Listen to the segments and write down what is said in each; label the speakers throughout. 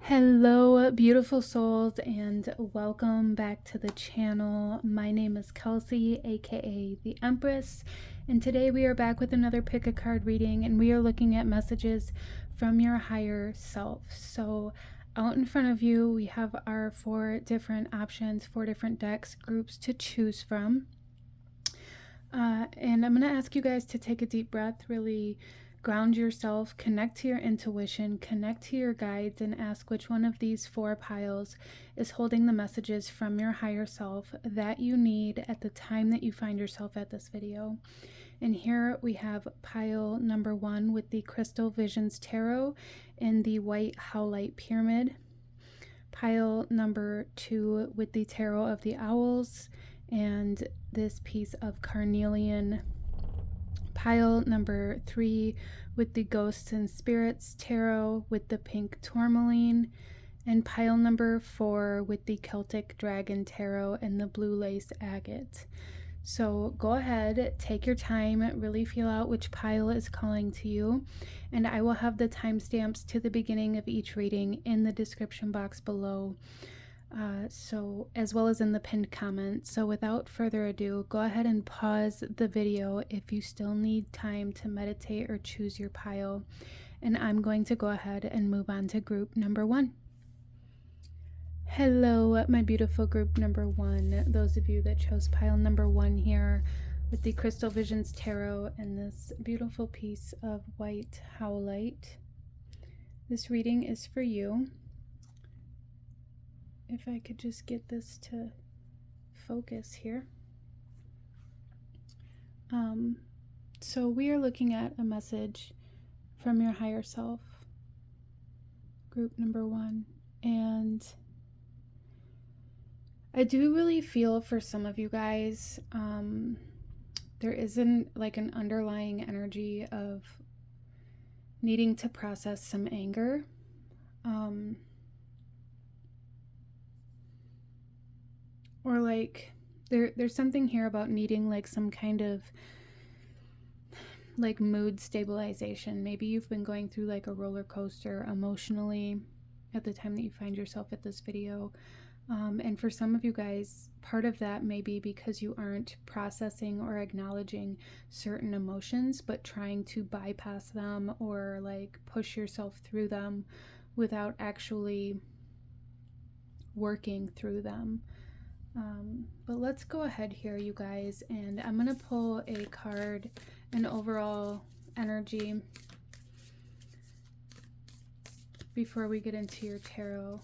Speaker 1: Hello, beautiful souls, and welcome back to the channel. My name is Kelsey, aka the Empress, and today we are back with another pick a card reading, and we are looking at messages from your higher self. So out in front of you, we have our four different options, four different decks, groups to choose from. And I'm going to ask you guys to take a deep breath, really ground yourself, connect to your intuition, connect to your guides, and ask which one of these four piles is holding the messages from your higher self that you need at the time that you find yourself at this video. And here we have pile number 1 with the Crystal Visions Tarot in the white howlite pyramid. Pile number 2 with the Tarot of the Owls and this piece of carnelian. Pile number 3 with the Ghosts and Spirits Tarot with the pink tourmaline, and pile number 4 with the Celtic Dragon Tarot and the blue lace agate. So go ahead, take your time, really feel out which pile is calling to you, and I will have the timestamps to the beginning of each reading in the description box below. So as well as in the pinned comment. So without further ado, go ahead and pause the video if you still need time to meditate or choose your pile, and I'm going to go ahead and move on to group number 1. Hello, my beautiful group number 1, those of you that chose pile number 1 here with the Crystal Visions Tarot and this beautiful piece of white howlite. This reading is for you. If I could just get this to focus here. So we are looking at a message from your higher self, group number 1. And I do really feel for some of you guys, there isn't like an underlying energy of needing to process some anger. Or like there's something here about needing like some kind of like mood stabilization. Maybe you've been going through like a roller coaster emotionally at the time that you find yourself at this video. And for some of you guys, part of that may be because you aren't processing or acknowledging certain emotions, but trying to bypass them or like push yourself through them without actually working through them. But let's go ahead here, you guys, and I'm going to pull a card, an overall energy, before we get into your tarot.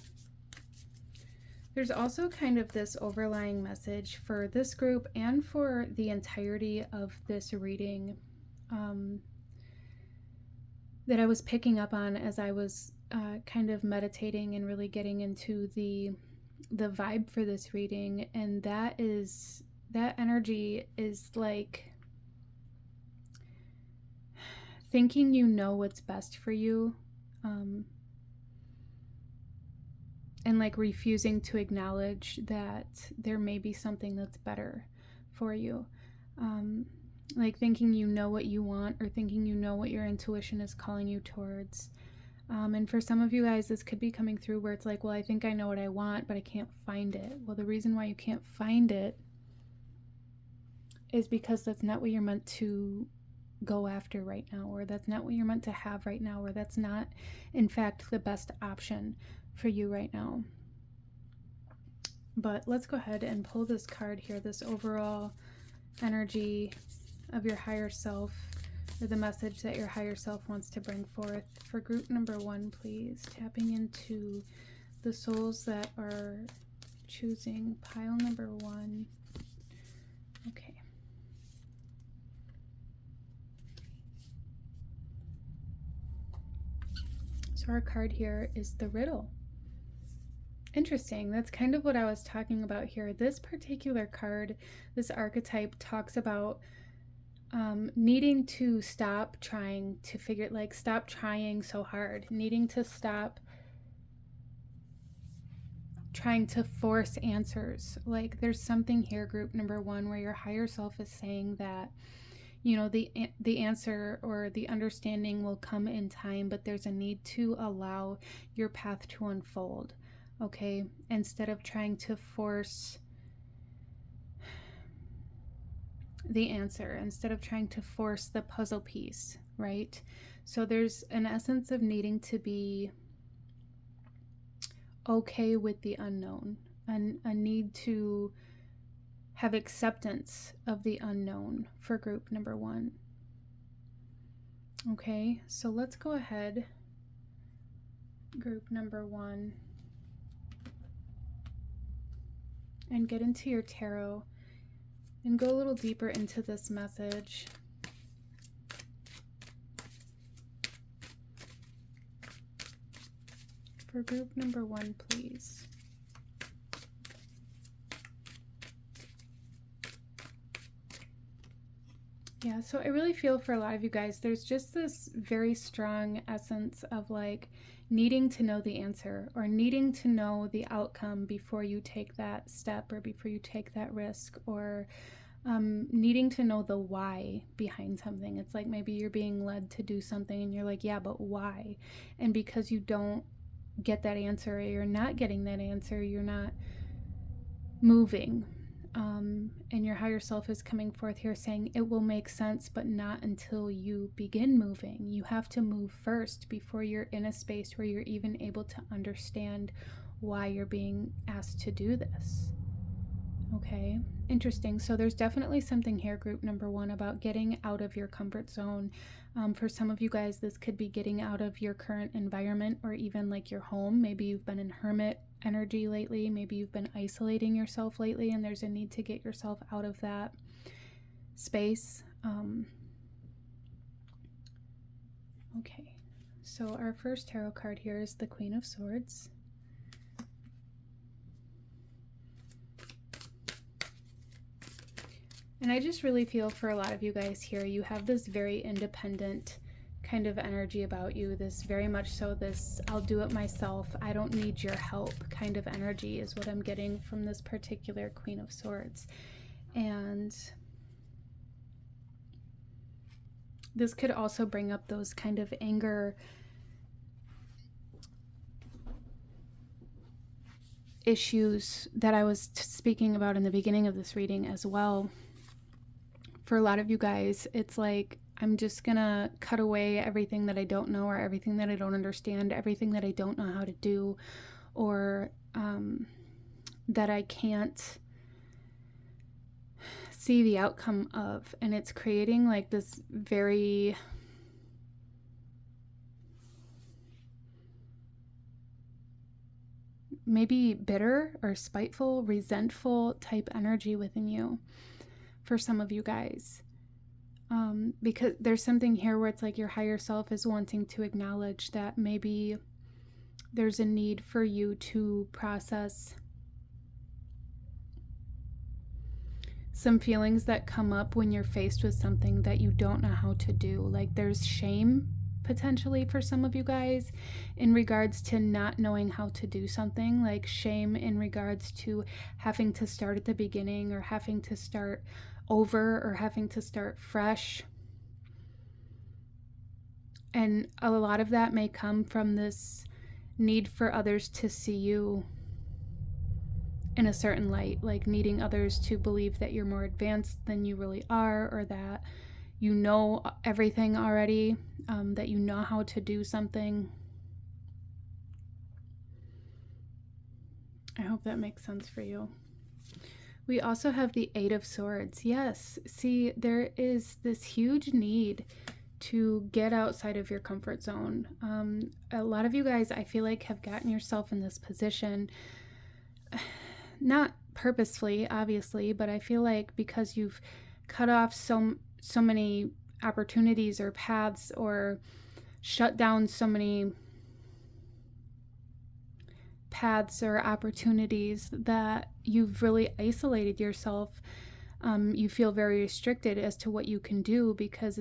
Speaker 1: There's also kind of this overlying message for this group and for the entirety of this reading that I was picking up on as I was kind of meditating and really getting into the vibe for this reading. And that energy is like thinking you know what's best for you, and like refusing to acknowledge that there may be something that's better for you. Like thinking you know what you want, or thinking you know what your intuition is calling you towards. And for some of you guys, this could be coming through where it's like, well, I think I know what I want, but I can't find it. Well, the reason why you can't find it is because that's not what you're meant to go after right now, or that's not what you're meant to have right now, or that's not, in fact, the best option for you right now. But let's go ahead and pull this card here, this overall energy of your higher self, or the message that your higher self wants to bring forth for group number 1, please. Tapping into the souls that are choosing pile number 1. Okay. So our card here is the riddle. Interesting. That's kind of what I was talking about here. This particular card, this archetype, talks about needing to stop trying to figure, like stop trying so hard, needing to stop trying to force answers. Like there's something here, group number 1, where your higher self is saying that you know, the answer or the understanding will come in time, but there's a need to allow your path to unfold, okay? Instead of trying to force the answer, instead of trying to force the puzzle piece, right? So there's an essence of needing to be okay with the unknown, and a need to have acceptance of the unknown for group number 1. Okay, so let's go ahead, group number 1, and get into your tarot and go a little deeper into this message. For group number 1, please. Yeah, so I really feel for a lot of you guys, there's just this very strong essence of like needing to know the answer or needing to know the outcome before you take that step or before you take that risk, or needing to know the why behind something. It's like maybe you're being led to do something and you're like, yeah, but why? And because you don't get that answer, or you're not getting that answer, you're not moving. And your higher self is coming forth here saying it will make sense, but not until you begin moving. You have to move first before you're in a space where you're even able to understand why you're being asked to do this. Okay, interesting. So there's definitely something here, group number 1, about getting out of your comfort zone. For some of you guys, this could be getting out of your current environment or even like your home. Maybe you've been in hermit energy lately. Maybe you've been isolating yourself lately, and there's a need to get yourself out of that space. Okay, so our first tarot card here is the Queen of Swords. And I just really feel for a lot of you guys here, you have this very independent kind of energy about you, this very much so this I'll do it myself, I don't need your help kind of energy is what I'm getting from this particular Queen of Swords. And this could also bring up those kind of anger issues that I was speaking about in the beginning of this reading as well. For a lot of you guys, it's like, I'm just gonna cut away everything that I don't know, or everything that I don't understand, everything that I don't know how to do, or that I can't see the outcome of. And it's creating like this very maybe bitter or spiteful, resentful type energy within you for some of you guys. Because there's something here where it's like your higher self is wanting to acknowledge that maybe there's a need for you to process some feelings that come up when you're faced with something that you don't know how to do. Like there's shame potentially for some of you guys in regards to not knowing how to do something, like shame in regards to having to start at the beginning, or having to start over, or having to start fresh. And a lot of that may come from this need for others to see you in a certain light, like needing others to believe that you're more advanced than you really are, or that you know everything already, that you know how to do something. I hope that makes sense for you. We also have the Eight of Swords. Yes, see, there is this huge need to get outside of your comfort zone. A lot of you guys, I feel like, have gotten yourself in this position, not purposefully, obviously, but I feel like because you've cut off so many opportunities or paths, or shut down so many paths or opportunities, that you've really isolated yourself. You feel very restricted as to what you can do, because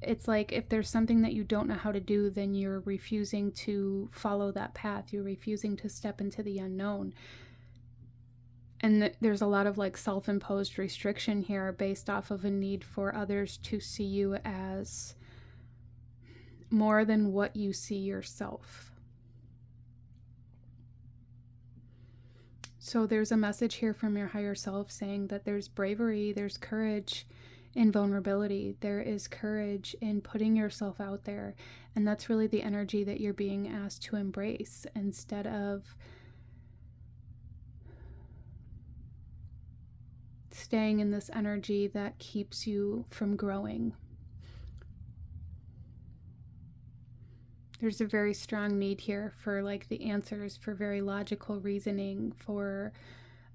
Speaker 1: it's like if there's something that you don't know how to do, then you're refusing to follow that path. You're refusing to step into the unknown. And there's a lot of like self-imposed restriction here based off of a need for others to see you as more than what you see yourself. So there's a message here from your higher self saying that there's bravery, there's courage in vulnerability. There is courage in putting yourself out there. And that's really the energy that you're being asked to embrace, instead of staying in this energy that keeps you from growing. There's a very strong need here for like the answers, for very logical reasoning, for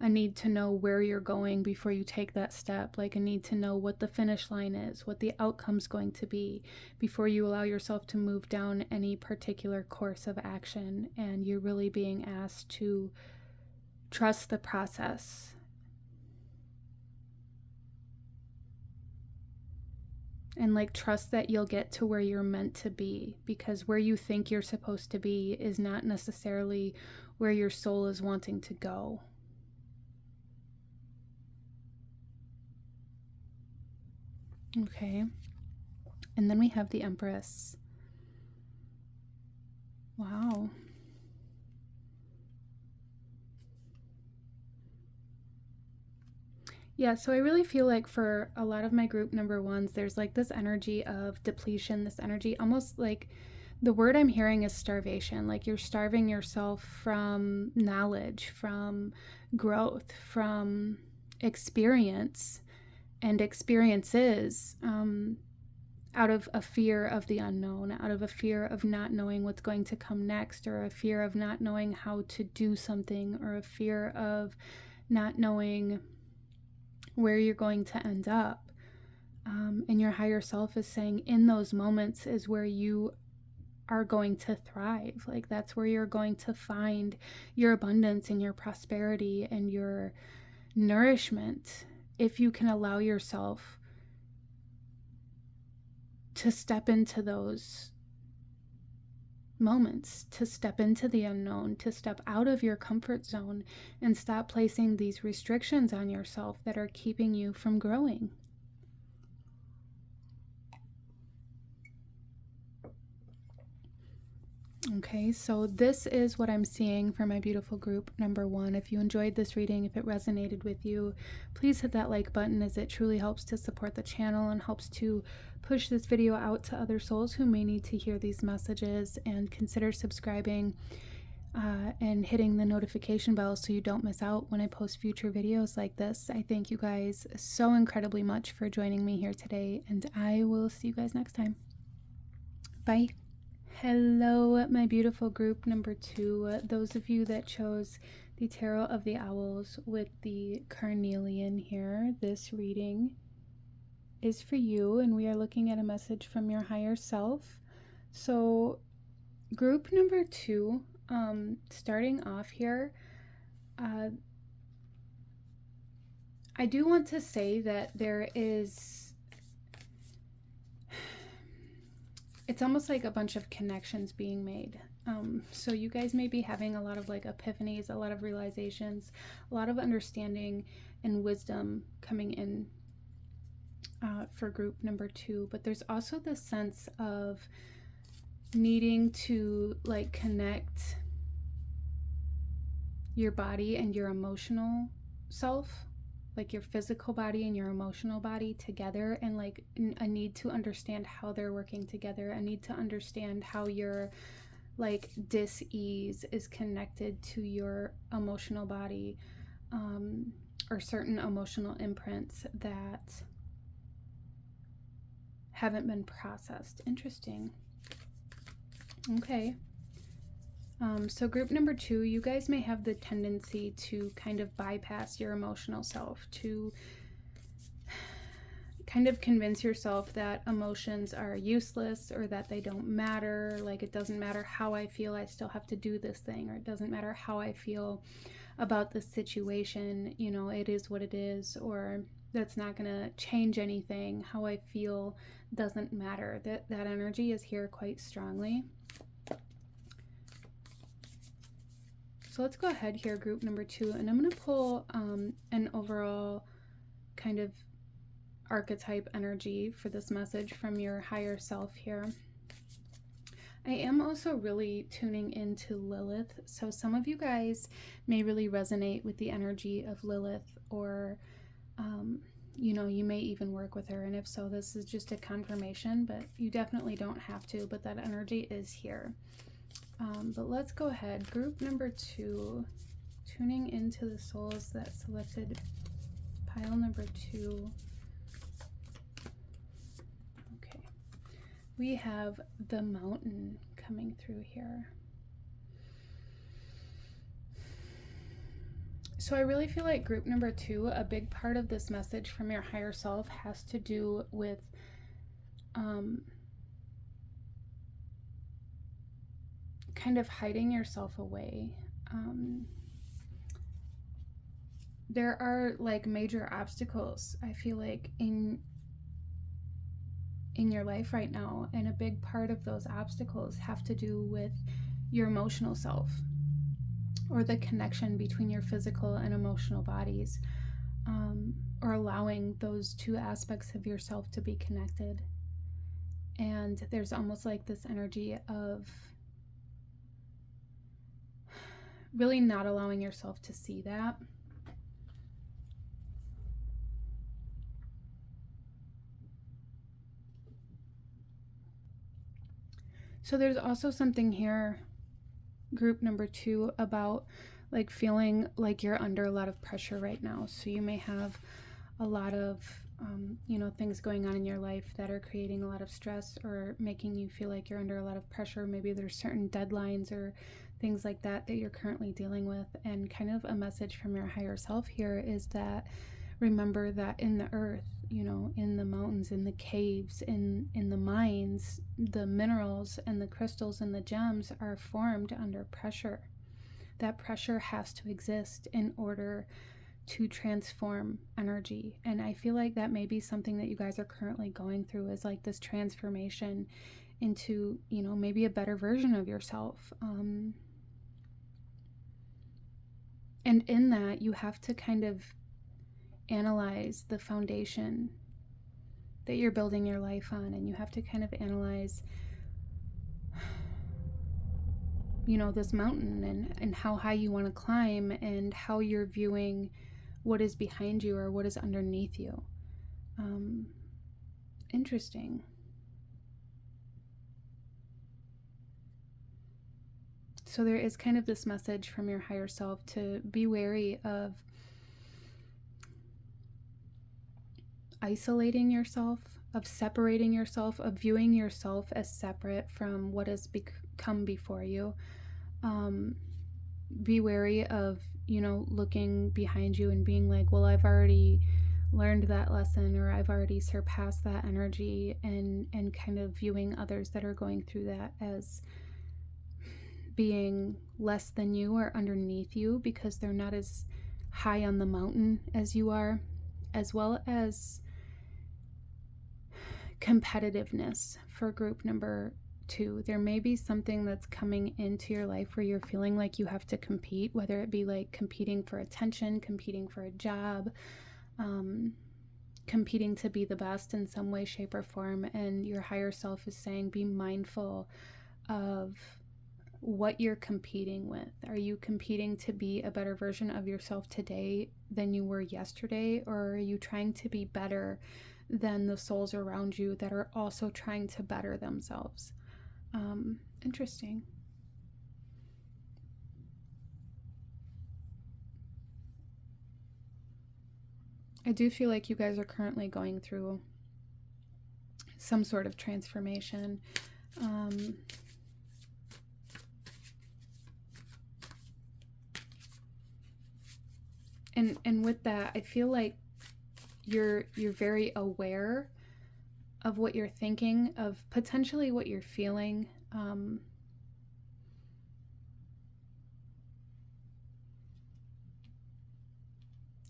Speaker 1: a need to know where you're going before you take that step, like a need to know what the finish line is, what the outcome's going to be before you allow yourself to move down any particular course of action. And you're really being asked to trust the process. And like trust that you'll get to where you're meant to be, because where you think you're supposed to be is not necessarily where your soul is wanting to go. Okay. And then we have the Empress. Wow. Yeah, so I really feel like for a lot of my group number ones, there's like this energy of depletion, this energy almost like the word I'm hearing is starvation. Like you're starving yourself from knowledge, from growth, from experience and experiences, out of a fear of the unknown, out of a fear of not knowing what's going to come next, or a fear of not knowing how to do something, or a fear of not knowing where you're going to end up. And your higher self is saying in those moments is where you are going to thrive. Like that's where you're going to find your abundance and your prosperity and your nourishment, if you can allow yourself to step into those moments, to step into the unknown, to step out of your comfort zone and stop placing these restrictions on yourself that are keeping you from growing. Okay, so this is what I'm seeing for my beautiful group number one. If you enjoyed this reading, if it resonated with you, please hit that like button, as it truly helps to support the channel and helps to push this video out to other souls who may need to hear these messages. And consider subscribing and hitting the notification bell so you don't miss out when I post future videos like this. I thank you guys so incredibly much for joining me here today, and I will see you guys next time. Bye. Hello, my beautiful group number two. Those of you that chose the Tarot of the Owls with the carnelian here, this reading is for you, and we are looking at a message from your higher self. So group number two, starting off here, I do want to say that there is, it's almost like a bunch of connections being made. So you guys may be having a lot of like epiphanies, a lot of realizations, a lot of understanding and wisdom coming in for group number two. But there's also this sense of needing to like connect your body and your emotional self, like your physical body and your emotional body together, and like a need to understand how they're working together, a need to understand how your like dis-ease is connected to your emotional body, or certain emotional imprints that haven't been processed. Interesting. Okay. So group number two, you guys may have the tendency to kind of bypass your emotional self, to kind of convince yourself that emotions are useless or that they don't matter. Like it doesn't matter how I feel, I still have to do this thing, or it doesn't matter how I feel about this situation, you know, it is what it is, or that's not going to change anything. How I feel doesn't matter. That energy is here quite strongly. So let's go ahead here, group number 2, and I'm going to pull an overall kind of archetype energy for this message from your higher self here. I am also really tuning into Lilith, so some of you guys may really resonate with the energy of Lilith, or you know, you may even work with her, and if so, this is just a confirmation, but you definitely don't have to, but that energy is here. But let's go ahead, group number 2, tuning into the souls that selected pile number 2. Okay, we have the Mountain coming through here. So I really feel like group number 2, a big part of this message from your higher self has to do with kind of hiding yourself away. There are like major obstacles, I feel like, in your life right now, and a big part of those obstacles have to do with your emotional self, or the connection between your physical and emotional bodies, or allowing those two aspects of yourself to be connected. And there's almost like this energy of really not allowing yourself to see that. So there's also something here, group number 2, about like feeling like you're under a lot of pressure right now. So you may have a lot of you know, things going on in your life that are creating a lot of stress or making you feel like you're under a lot of pressure. Maybe there's certain deadlines or things like that that you're currently dealing with. And kind of a message from your higher self here is that remember that in the earth, you know, in the mountains, in the caves, in the mines, the minerals and the crystals and the gems are formed under pressure. That pressure has to exist in order to transform energy. And I feel like that may be something that you guys are currently going through, is like this transformation into, you know, maybe a better version of yourself. And in that, you have to kind of analyze the foundation that you're building your life on, and you have to kind of analyze, you know, this mountain and how high you want to climb, and how you're viewing what is behind you or what is underneath you. Interesting. So there is kind of this message from your higher self to be wary of isolating yourself, of separating yourself, of viewing yourself as separate from what has come before you. Be wary of, you know, looking behind you and being like, well, I've already learned that lesson, or I've already surpassed that energy, and kind of viewing others that are going through that as being less than you or underneath you because they're not as high on the mountain as you are, as well as competitiveness for group number 2. There may be something that's coming into your life where you're feeling like you have to compete, whether it be like competing for attention, competing for a job, competing to be the best in some way, shape, or form. And your higher self is saying, be mindful of what you're competing with. Are you competing to be a better version of yourself today than you were yesterday? Or are you trying to be better than the souls around you that are also trying to better themselves? Interesting. I do feel like you guys are currently going through some sort of transformation. And with that, I feel like you're very aware of what you're thinking, of potentially what you're feeling.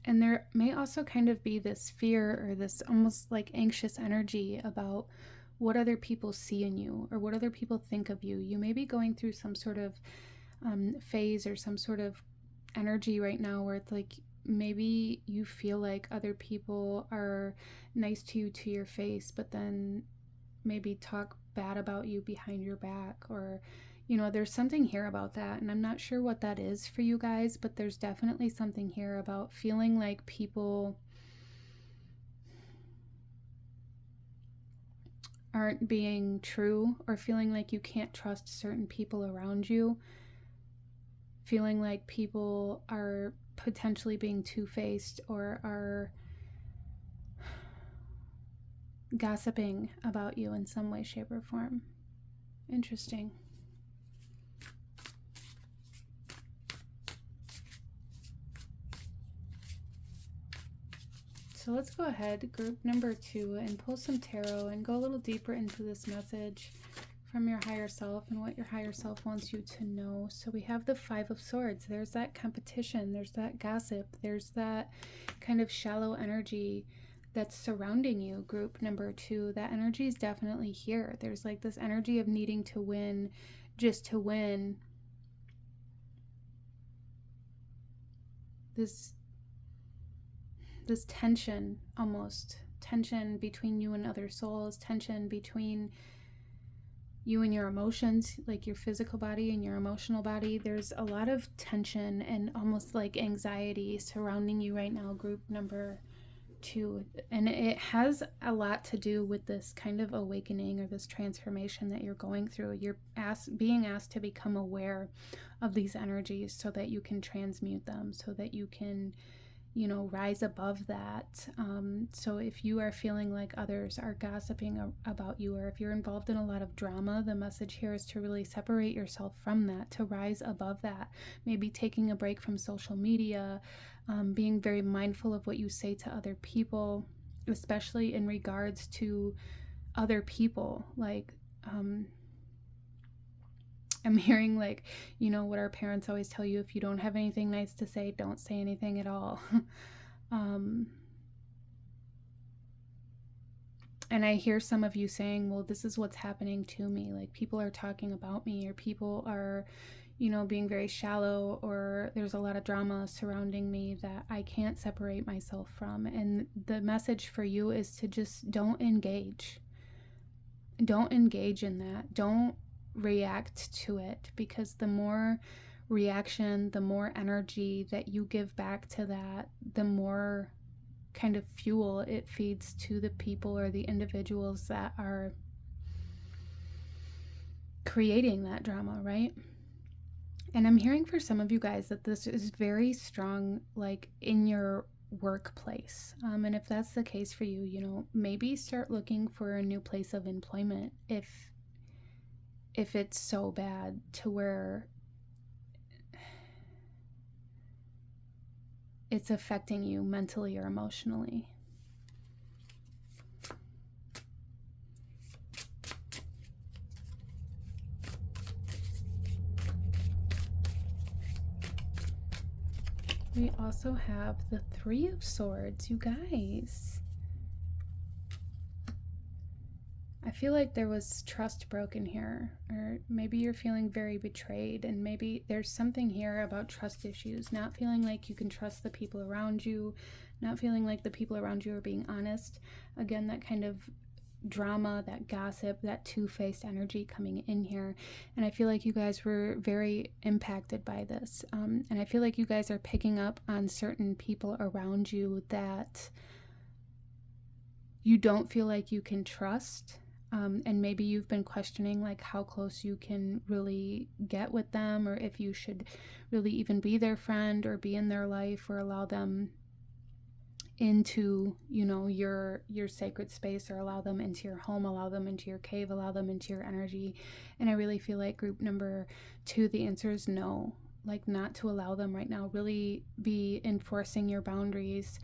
Speaker 1: And there may also kind of be this fear or this almost like anxious energy about what other people see in you or what other people think of you. You may be going through some sort of phase or some sort of energy right now where it's like maybe you feel like other people are nice to you to your face, but then maybe talk bad about you behind your back, or there's something here about that, and I'm not sure what that is for you guys, but there's definitely something here about feeling like people aren't being true, or feeling like you can't trust certain people around you, feeling like people are potentially being two-faced or are gossiping about you in some way, shape, or form. Interesting. So let's go ahead, group number 2, and pull some tarot and go a little deeper into this message from your higher self and what your higher self wants you to know. So we have the 5 of Swords. There's that competition, there's that gossip, there's that kind of shallow energy that's surrounding you, group number 2. That energy is definitely here. There's like this energy of needing to win just to win. This tension, almost tension between you and other souls, tension between you and your emotions, like your physical body and your emotional body. There's a lot of tension and almost like anxiety surrounding you right now, group number 2. And it has a lot to do with this kind of awakening or this transformation that you're going through. You're being asked to become aware of these energies so that you can transmute them, so that you can rise above that. So if you are feeling like others are gossiping about you, or if you're involved in a lot of drama, the message here is to really separate yourself from that, to rise above that. Maybe taking a break from social media, being very mindful of what you say to other people, especially in regards to other people. Like, I'm hearing like, what our parents always tell you: if you don't have anything nice to say, don't say anything at all. And I hear some of you saying, well, this is what's happening to me. Like, people are talking about me, or people are, being very shallow, or there's a lot of drama surrounding me that I can't separate myself from. And the message for you is to just don't engage. Don't engage in that. Don't react to it, because the more reaction, the more energy that you give back to that, the more kind of fuel it feeds to the people or the individuals that are creating that drama, right? And I'm hearing for some of you guys that this is very strong, like in your workplace. And if that's the case for you, maybe start looking for a new place of employment if it's so bad to where it's affecting you mentally or emotionally. We also have the 3 of Swords, you guys. I feel like there was trust broken here, or maybe you're feeling very betrayed, and maybe there's something here about trust issues, not feeling like you can trust the people around you, not feeling like the people around you are being honest. Again, that kind of drama, that gossip, that two-faced energy coming in here. And I feel like you guys were very impacted by this. And I feel like you guys are picking up on certain people around you that you don't feel like you can trust. And maybe you've been questioning like how close you can really get with them, or if you should really even be their friend or be in their life, or allow them into your sacred space, or allow them into your home, allow them into your cave, allow them into your energy. And I really feel like group number 2, the answer is no, like not to allow them right now. Really be enforcing your boundaries,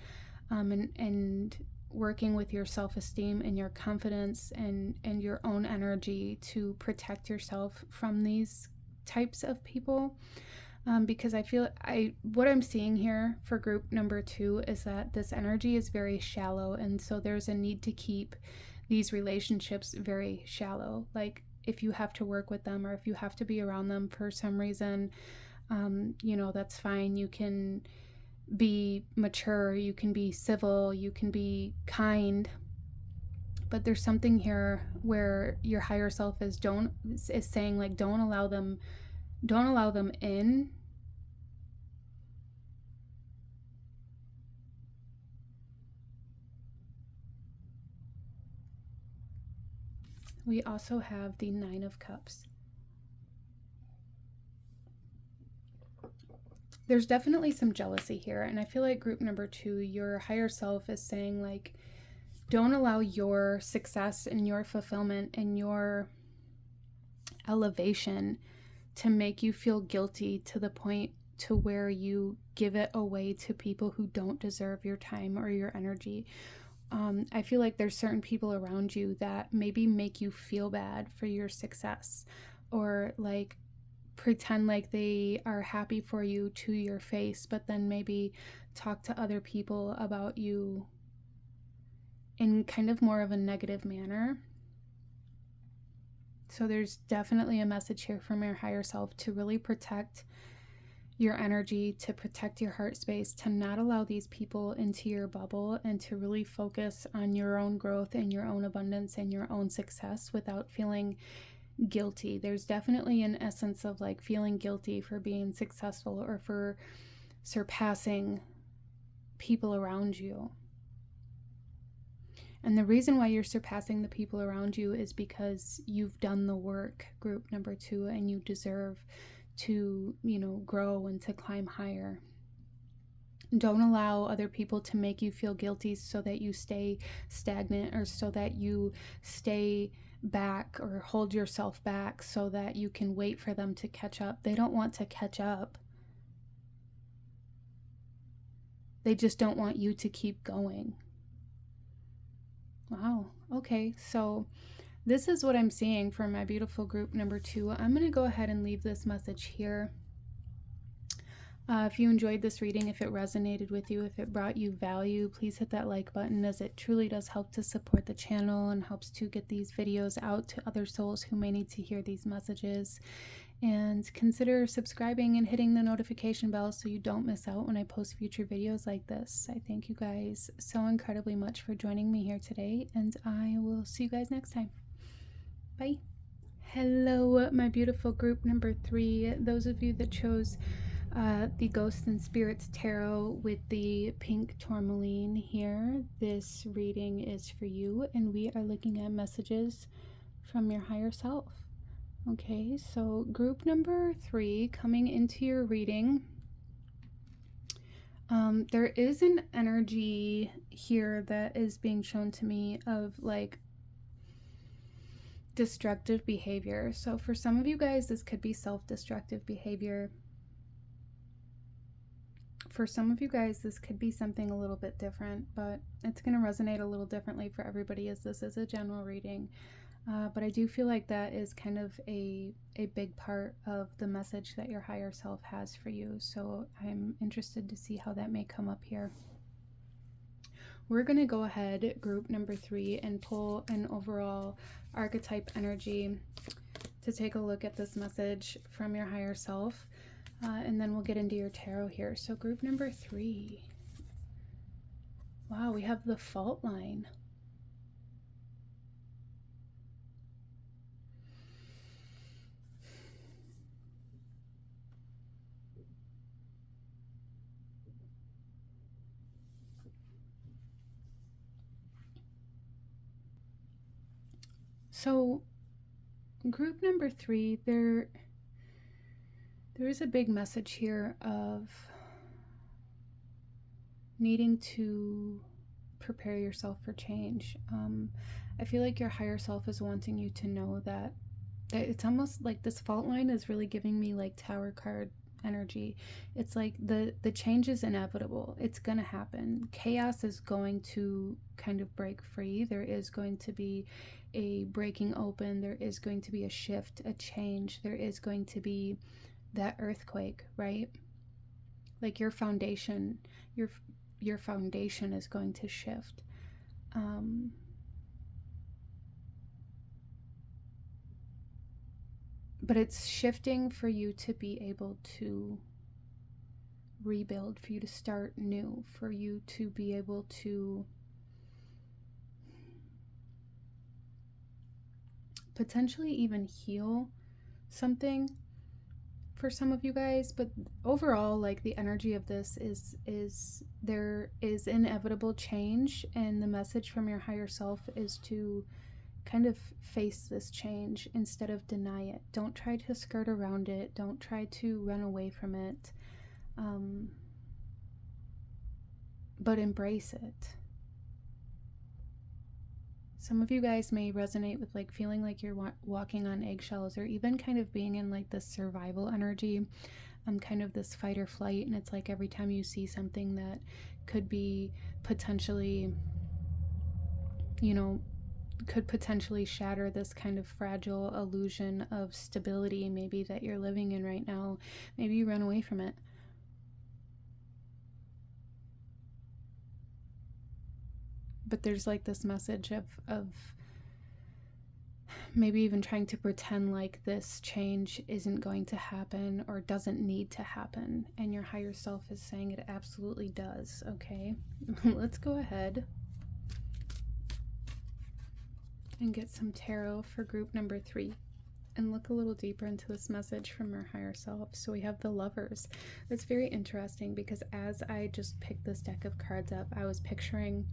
Speaker 1: and working with your self-esteem and your confidence and your own energy to protect yourself from these types of people. Because I feel what I'm seeing here for group number 2 is that this energy is very shallow, and so there's a need to keep these relationships very shallow. Like, if you have to work with them or if you have to be around them for some reason, you know, that's fine. You can be mature, you can be civil, you can be kind. But there's something here where your higher self is saying, like, don't allow them in. We also have the Nine of Cups. There's definitely some jealousy here, and I feel like group number 2, your higher self is saying, like, don't allow your success and your fulfillment and your elevation to make you feel guilty to the point to where you give it away to people who don't deserve your time or your energy. I feel like there's certain people around you that maybe make you feel bad for your success, or like pretend like they are happy for you to your face, but then maybe talk to other people about you in kind of more of a negative manner. So there's definitely a message here from your higher self to really protect your energy, to protect your heart space, to not allow these people into your bubble, and to really focus on your own growth and your own abundance and your own success without feeling guilty. There's definitely an essence of like feeling guilty for being successful or for surpassing people around you. And the reason why you're surpassing the people around you is because you've done the work, group number 2, and you deserve to, you know, grow and to climb higher. Don't allow other people to make you feel guilty so that you stay stagnant, or so that you stay back or hold yourself back so that you can wait for them to catch up. They don't want to catch up. They just don't want you to keep going. Wow. Okay. So this is what I'm seeing for my beautiful group number 2. I'm going to go ahead and leave this message here. If you enjoyed this reading, if it resonated with you, if it brought you value, please hit that like button, as it truly does help to support the channel and helps to get these videos out to other souls who may need to hear these messages. And consider subscribing and hitting the notification bell so you don't miss out when I post future videos like this. I thank you guys so incredibly much for joining me here today, and I will see you guys next time. Bye. Hello, my beautiful group number 3. Those of you that chose the Ghosts and Spirits Tarot with the pink tourmaline here, this reading is for you, and we are looking at messages from your higher self. Okay, so group number 3, coming into your reading, there is an energy here that is being shown to me of like destructive behavior. So for some of you guys, this could be self-destructive behavior. For some of you guys, this could be something a little bit different, but it's going to resonate a little differently for everybody, as this is a general reading. But I do feel like that is kind of a big part of the message that your higher self has for you. So I'm interested to see how that may come up here. We're going to go ahead, group number 3, and pull an overall archetype energy to take a look at this message from your higher self. And then we'll get into your tarot here. So group number 3. Wow, we have the fault line. So group number 3, there is a big message here of needing to prepare yourself for change. I feel like your higher self is wanting you to know that it's almost like this fault line is really giving me like Tower card energy. It's like the change is inevitable. It's going to happen. Chaos is going to kind of break free. There is going to be a breaking open. There is going to be a shift, a change. There is going to be that earthquake, right? Like your foundation, your foundation is going to shift. But it's shifting for you to be able to rebuild, for you to start new, for you to be able to potentially even heal something for some of you guys. But overall, like, the energy of this is there is inevitable change, and the message from your higher self is to kind of face this change instead of deny it. Don't try to skirt around it. Don't try to run away from it. But embrace it. Some of you guys may resonate with like feeling like you're walking on eggshells, or even kind of being in like this survival energy, kind of this fight or flight. And it's like every time you see something that could be potentially, could potentially shatter this kind of fragile illusion of stability maybe that you're living in right now, maybe you run away from it. But there's like this message of maybe even trying to pretend like this change isn't going to happen or doesn't need to happen, and your higher self is saying it absolutely does. Okay, let's go ahead and get some tarot for group number 3 and look a little deeper into this message from our higher self. So we have the Lovers. It's very interesting because as I just picked this deck of cards up, I was picturing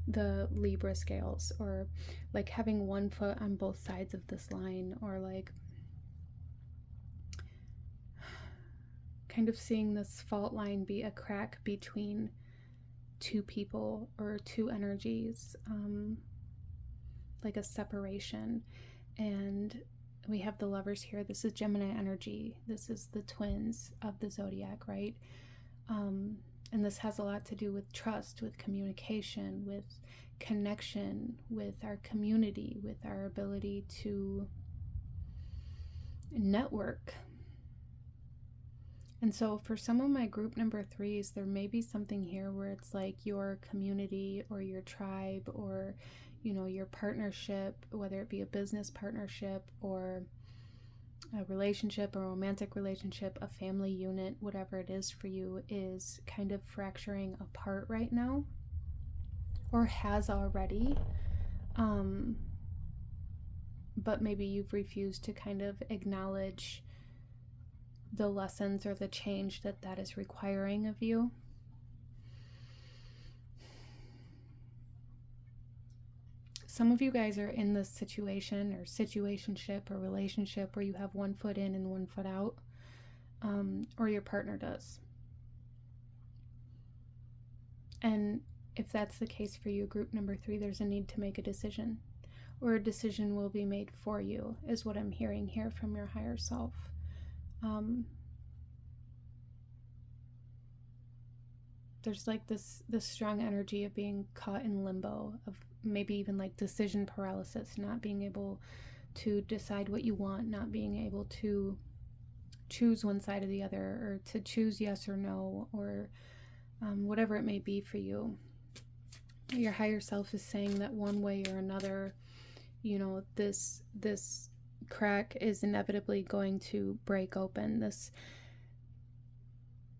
Speaker 1: the Libra scales, or like having one foot on both sides of this line, or like kind of seeing this fault line be a crack between two people or two energies, like a separation. And we have the Lovers here. This is Gemini energy. This is the twins of the zodiac, right? And this has a lot to do with trust, with communication, with connection, with our community, with our ability to network. And so for some of my group number 3s, there may be something here where it's like your community or your tribe, or your partnership, whether it be a business partnership or a relationship, a romantic relationship, a family unit, whatever it is for you, is kind of fracturing apart right now, or has already. But maybe you've refused to kind of acknowledge the lessons or the change that is requiring of you. Some of you guys are in this situation or situationship or relationship where you have one foot in and one foot out, or your partner does. And if that's the case for you, group number 3, there's a need to make a decision, or a decision will be made for you, is what I'm hearing here from your higher self. There's like this strong energy of being caught in limbo, of maybe even like decision paralysis, not being able to decide what you want, not being able to choose one side or the other, or to choose yes or no, or whatever it may be for you. Your higher self is saying that one way or another, this crack is inevitably going to break open. This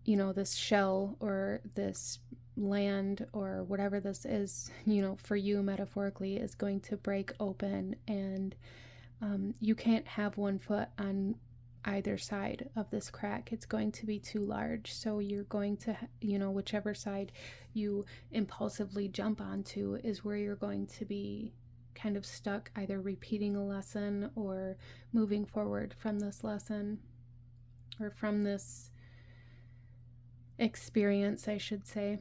Speaker 1: this shell, or this land, or whatever this is, for you metaphorically, is going to break open, and you can't have one foot on either side of this crack. It's going to be too large. So you're going to, whichever side you impulsively jump onto is where you're going to be kind of stuck, either repeating a lesson or moving forward from this lesson, or from this experience, I should say.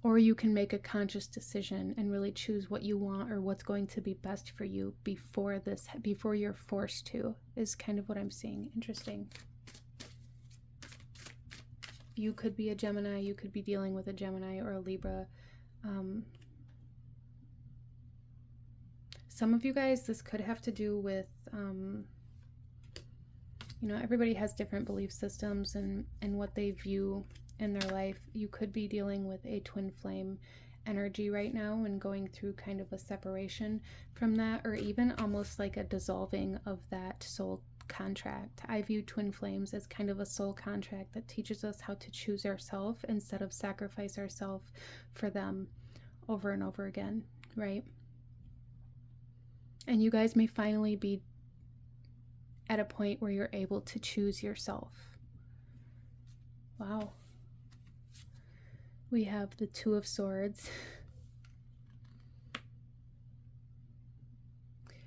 Speaker 1: Or you can make a conscious decision and really choose what you want, or what's going to be best for you before you're forced to, is kind of what I'm seeing. Interesting. You could be a Gemini, you could be dealing with a Gemini or a Libra. Some of you guys, this could have to do with, everybody has different belief systems and what they view in their life. You could be dealing with a twin flame energy right now and going through kind of a separation from that, or even almost like a dissolving of that soul contract. I view twin flames as kind of a soul contract that teaches us how to choose ourselves instead of sacrifice ourselves for them over and over again, right? And you guys may finally be at a point where you're able to choose yourself. Wow. We have the Two of Swords.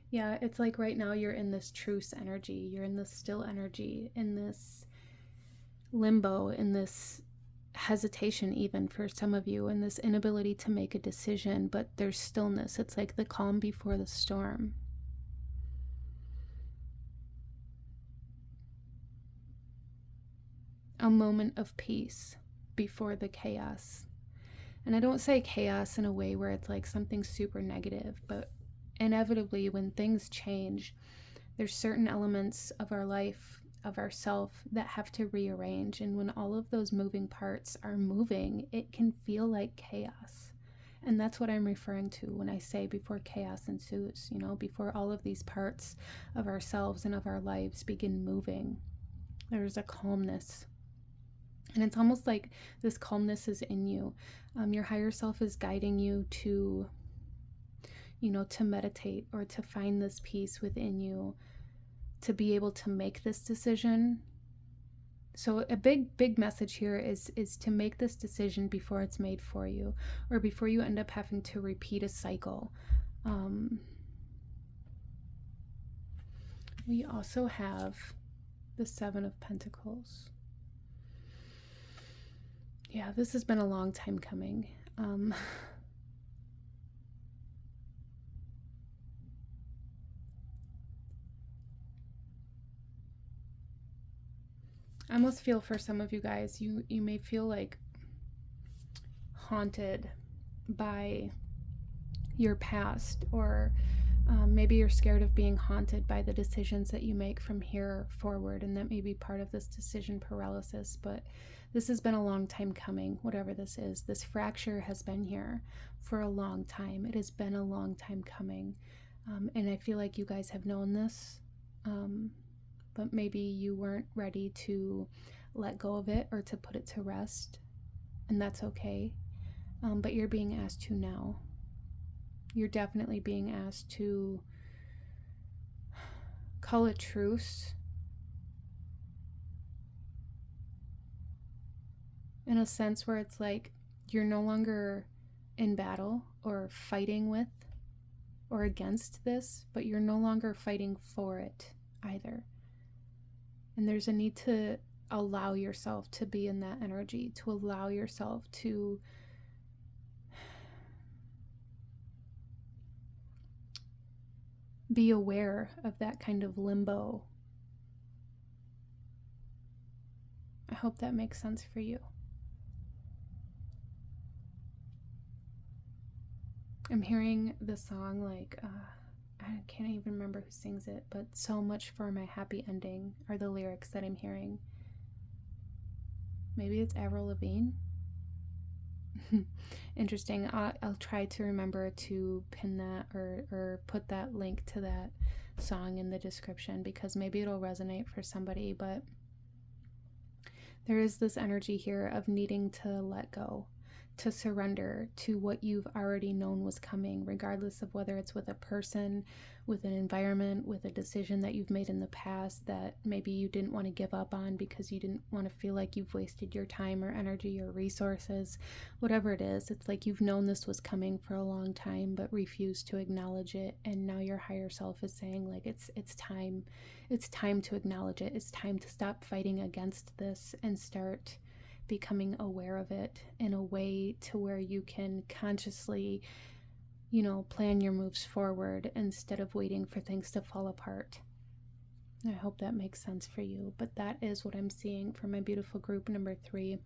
Speaker 1: Yeah, it's like right now you're in this truce energy. You're in this still energy, in this limbo, in this hesitation even for some of you, in this inability to make a decision, but there's stillness. It's like the calm before the storm. A moment of peace before the chaos. And I don't say chaos in a way where it's like something super negative, but inevitably when things change, there's certain elements of our life, of ourself, that have to rearrange. And when all of those moving parts are moving, it can feel like chaos. And that's what I'm referring to when I say before chaos ensues, you know, before all of these parts of ourselves and of our lives begin moving, there's a calmness. And it's almost like this calmness is in you. Your higher self is guiding you to, you know, to meditate or to find this peace within you, to be able to make this decision. So a big message here is to make this decision before it's made for you, or before you end up having to repeat a cycle. We also have the Seven of Pentacles. Yeah, this has been a long time coming. I almost feel for some of you guys, you may feel like haunted by your past, or maybe you're scared of being haunted by the decisions that you make from here forward, and that may be part of this decision paralysis. But this has been a long time coming, whatever this is. This fracture has been here for a long time. It has been a long time coming. And I feel like you guys have known this, but maybe you weren't ready to let go of it or to put it to rest, and that's okay. But you're being asked to now. You're definitely being asked to call a truce, in a sense where it's like you're no longer in battle or fighting with or against this, but you're no longer fighting for it either. And there's a need to allow yourself to be in that energy, to allow yourself to be aware of that kind of limbo. I hope that makes sense for you. I'm hearing the song like, I can't even remember who sings it, but so much for my happy ending are the lyrics that I'm hearing. Maybe it's Avril Lavigne. Interesting. I'll try to remember to pin that or put that link to that song in the description, because maybe it'll resonate for somebody. But there is this energy here of needing to let go, to surrender to what you've already known was coming, regardless of whether it's with a person, with an environment, with a decision that you've made in the past that maybe you didn't want to give up on because you didn't want to feel like you've wasted your time or energy or resources. Whatever it is, it's like you've known this was coming for a long time but refused to acknowledge it, and now your higher self is saying like it's time to acknowledge it. It's time to stop fighting against this and start becoming aware of it in a way to where you can consciously, you know, plan your moves forward instead of waiting for things to fall apart. I hope that makes sense for you, but that is what I'm seeing for my beautiful group number 3.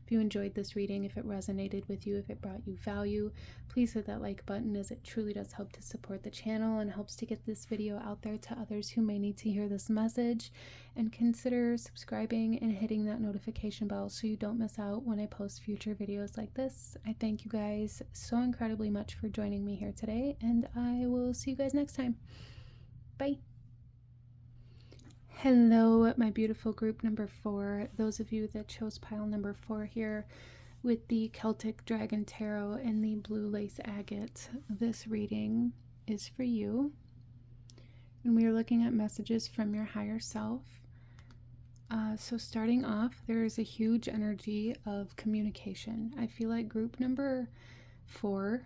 Speaker 1: If you enjoyed this reading, if it resonated with you, if it brought you value, please hit that like button, as it truly does help to support the channel and helps to get this video out there to others who may need to hear this message. And consider subscribing and hitting that notification bell so you don't miss out when I post future videos like this. I thank you guys so incredibly much for joining me here today, and I will see you guys next time. Bye. Hello, my beautiful group number 4. Those of you that chose pile number 4 here with the Celtic Dragon Tarot and the Blue Lace Agate, this reading is for you. And we are looking at messages from your higher self. So starting off, there is a huge energy of communication. I feel like group number 4,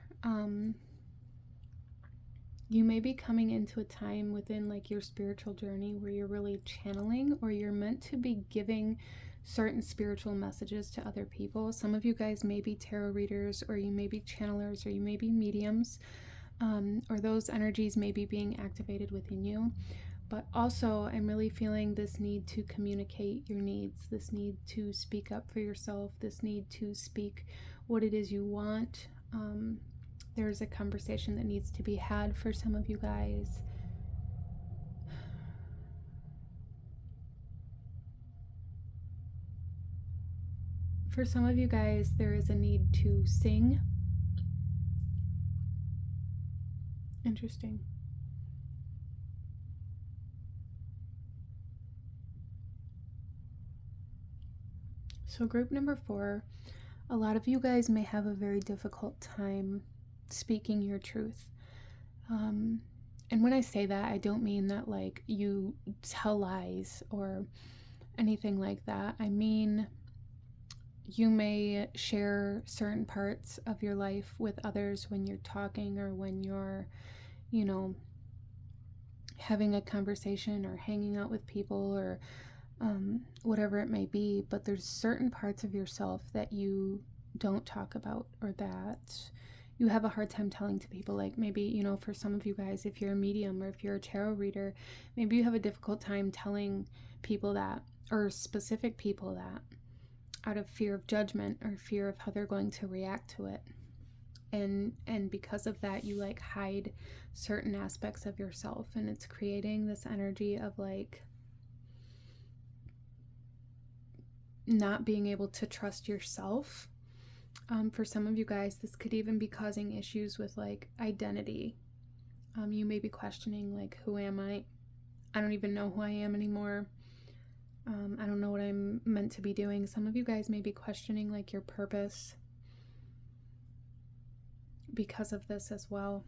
Speaker 1: you may be coming into a time within like your spiritual journey where you're really channeling, or you're meant to be giving certain spiritual messages to other people. Some of you guys may be tarot readers, or you may be channelers, or you may be mediums, or those energies may be being activated within you. But also, I'm really feeling this need to communicate your needs, this need to speak up for yourself, this need to speak what it is you want. There's a conversation that needs to be had for some of you guys. For some of you guys, there is a need to sing. Interesting. So group number 4, a lot of you guys may have a very difficult time speaking your truth. And when I say that, I don't mean that like you tell lies or anything like that. I mean, you may share certain parts of your life with others when you're talking, or when you're, you know, having a conversation or hanging out with people, or whatever it may be. But there's certain parts of yourself that you don't talk about, or that you have a hard time telling to people. Like maybe, you know, for some of you guys, if you're a medium or if you're a tarot reader, maybe you have a difficult time telling people that, or specific people that, out of fear of judgment or fear of how they're going to react to it. And because of that, you like hide certain aspects of yourself, and it's creating this energy of like not being able to trust yourself. For some of you guys, this could even be causing issues with like identity. You may be questioning like, who am I? I don't even know who I am anymore. I don't know what I'm meant to be doing. Some of you guys may be questioning like your purpose because of this as well.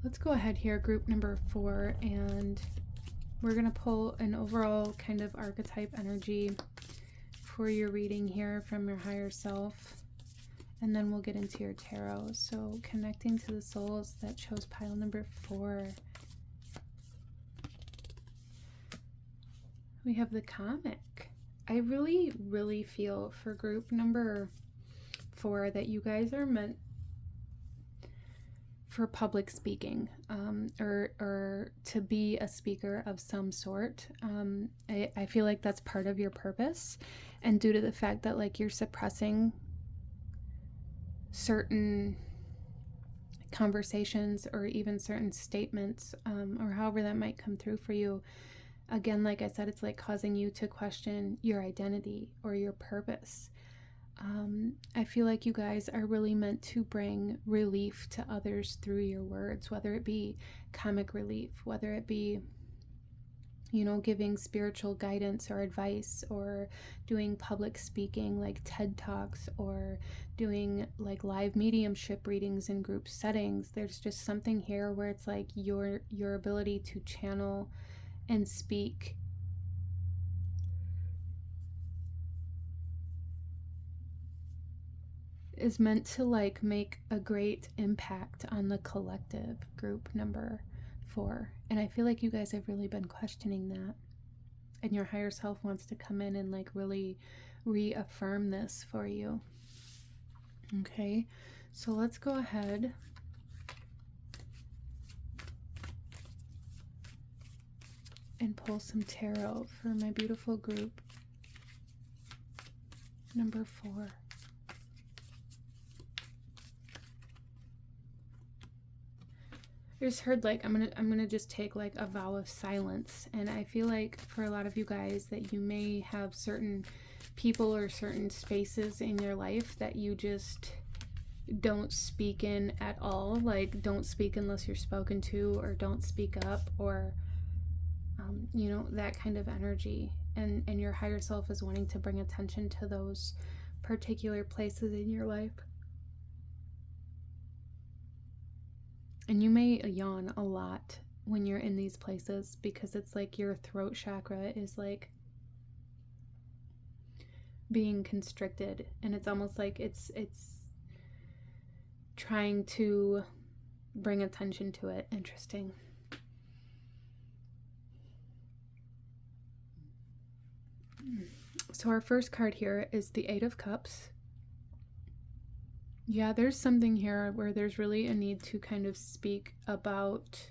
Speaker 1: Let's go ahead here, group number 4, and we're going to pull an overall kind of archetype energy for your reading here from your higher self, and then we'll get into your tarot. So connecting to the souls that chose pile number 4, we have the comic. I really feel for group number 4 that you guys are meant for public speaking, or to be a speaker of some sort. I feel like that's part of your purpose, and due to the fact that like you're suppressing certain conversations or even certain statements, or however that might come through for you, again, like I said, it's like causing you to question your identity or your purpose. I feel like you guys are really meant to bring relief to others through your words, whether it be comic relief, whether it be, you know, giving spiritual guidance or advice, or doing public speaking like TED Talks, or doing like live mediumship readings in group settings. There's just something here where it's like your ability to channel and speak is meant to like make a great impact on the collective, group number 4. And I feel like you guys have really been questioning that, and your higher self wants to come in and like really reaffirm this for you. Okay, so let's go ahead and pull some tarot for my beautiful group number 4. I just heard like I'm gonna just take like a vow of silence, and I feel like for a lot of you guys that you may have certain people or certain spaces in your life that you just don't speak in at all. Like, don't speak unless you're spoken to, or don't speak up, or you know, that kind of energy. And your higher self is wanting to bring attention to those particular places in your life. And you may yawn a lot when you're in these places, because it's like your throat chakra is like being constricted, and it's almost like it's trying to bring attention to it. Interesting. So our first card here is the 8 of Cups. Yeah, there's something here where there's really a need to kind of speak about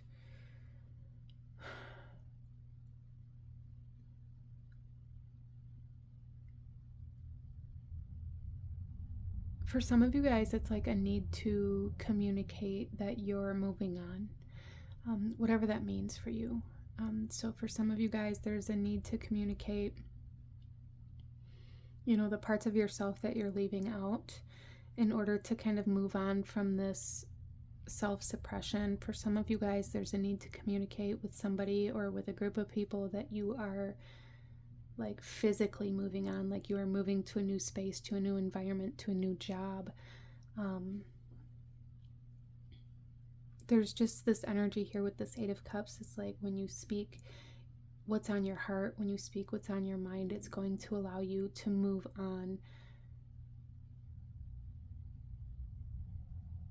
Speaker 1: for some of you guys, it's like a need to communicate that you're moving on, whatever that means for you. So for some of you guys, there's a need to communicate, you know, the parts of yourself that you're leaving out in order to kind of move on from this self-suppression. For some of you guys, there's a need to communicate with somebody or with a group of people that you are like physically moving on, like you are moving to a new space, to a new environment, to a new job. There's just this energy here with this 8 of Cups. It's like when you speak what's on your heart, when you speak what's on your mind, it's going to allow you to move on,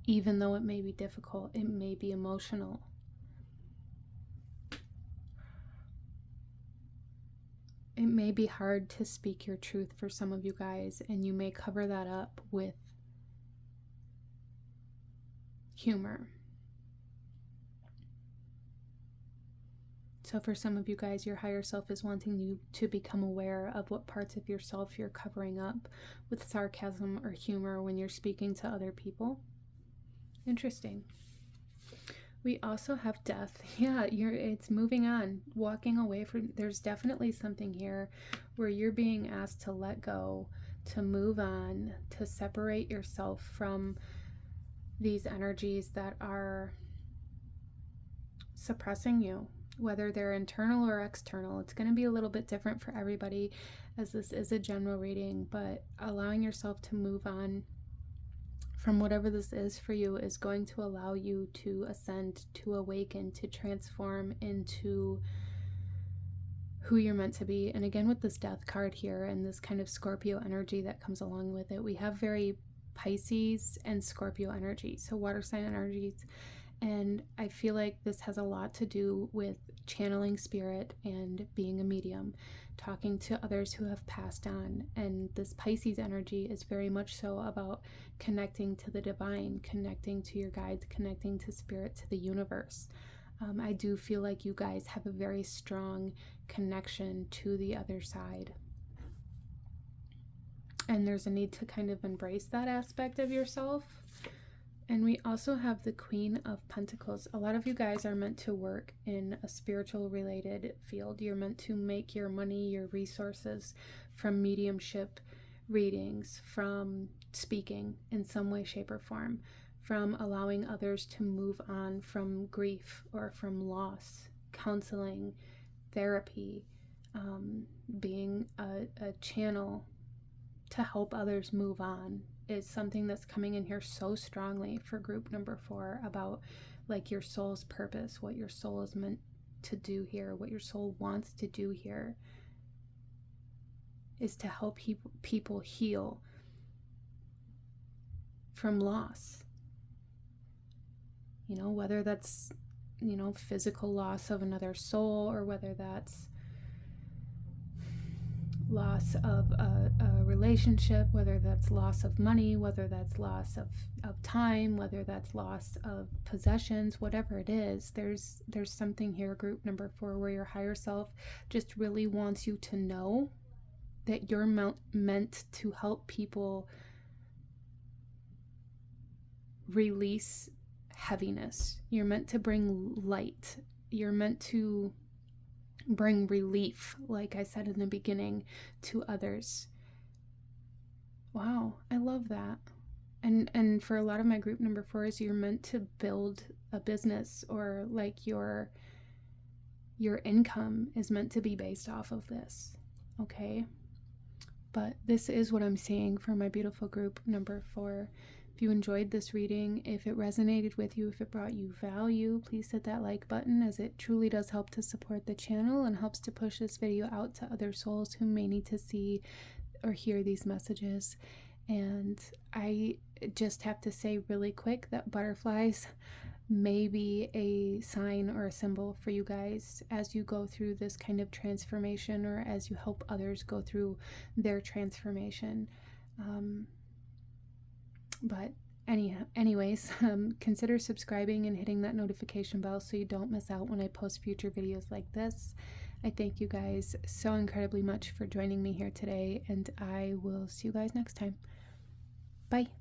Speaker 1: even though it may be difficult, it may be emotional. It may be hard to speak your truth for some of you guys, and you may cover that up with humor. So for some of you guys, your higher self is wanting you to become aware of what parts of yourself you're covering up with sarcasm or humor when you're speaking to other people. Interesting. We also have death. Yeah, it's moving on, walking away from. There's definitely something here where you're being asked to let go, to move on, to separate yourself from these energies that are suppressing you, whether they're internal or external. It's going to be a little bit different for everybody, as this is a general reading, but allowing yourself to move on from whatever this is for you is going to allow you to ascend, to awaken, to transform into who you're meant to be. And again, with this death card here and this kind of Scorpio energy that comes along with it, we have very Pisces and Scorpio energy, so water sign energies. And I feel like this has a lot to do with channeling spirit and being a medium, talking to others who have passed on. And this Pisces energy is very much so about connecting to the divine, connecting to your guides, connecting to spirit, to the universe. I do feel like you guys have a very strong connection to the other side. And there's a need to kind of embrace that aspect of yourself. And we also have the Queen of Pentacles. A lot of you guys are meant to work in a spiritual related field. You're meant to make your money, your resources from mediumship readings, from speaking in some way, shape, or form, from allowing others to move on from grief or from loss, counseling, therapy, being a channel to help others move on is something that's coming in here so strongly for group number 4, about like your soul's purpose, what your soul is meant to do here, what your soul wants to do here is to help people heal from loss. You know, whether that's, you know, physical loss of another soul, or whether that's loss of a relationship, whether that's loss of money, whether that's loss of time, whether that's loss of possessions, whatever it is, there's something here, group number 4, where your higher self just really wants you to know that you're meant to help people release heaviness. You're meant to bring light. You're meant to bring relief, like I said in the beginning, to others. Wow, I love that. And for a lot of my group number 4s, you're meant to build a business, or like your income is meant to be based off of this. Okay? But this is what I'm seeing for my beautiful group number 4. If you enjoyed this reading, if it resonated with you, if it brought you value, please hit that like button, as it truly does help to support the channel and helps to push this video out to other souls who may need to see or hear these messages. And I just have to say really quick that butterflies may be a sign or a symbol for you guys as you go through this kind of transformation, or as you help others go through their transformation. But anyways, consider subscribing and hitting that notification bell so you don't miss out when I post future videos like this. I thank you guys so incredibly much for joining me here today, and I will see you guys next time. Bye.